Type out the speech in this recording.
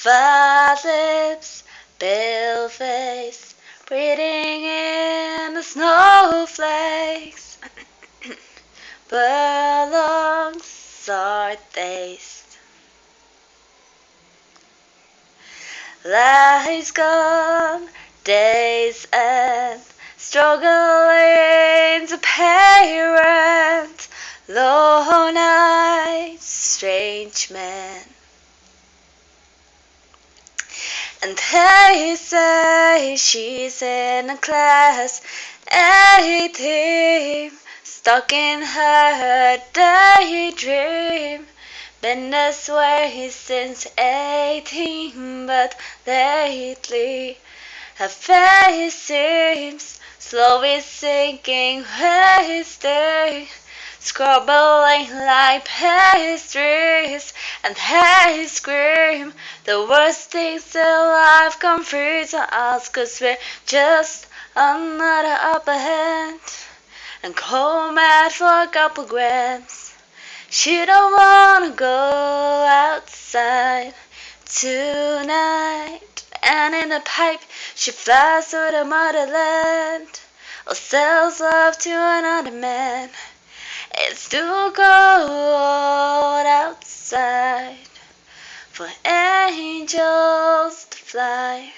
Fat lips, pale face, breathing in the snowflakes. Prolonged sour taste. Lights gone, days end, struggling to pay rent. Long nights, strange men. And they say she's in a class 18, stuck in her daydream. Been this way since 18, but lately her face seems slowly sinking, wasting, scrabbling like pastries, and they scream the worst things in life come free to us, 'cause we're just another upper hand and cold mad for a couple grams. She don't wanna go outside tonight, and in the pipe she flies to the motherland or sells love to another man. It's too cold outside for angels to fly.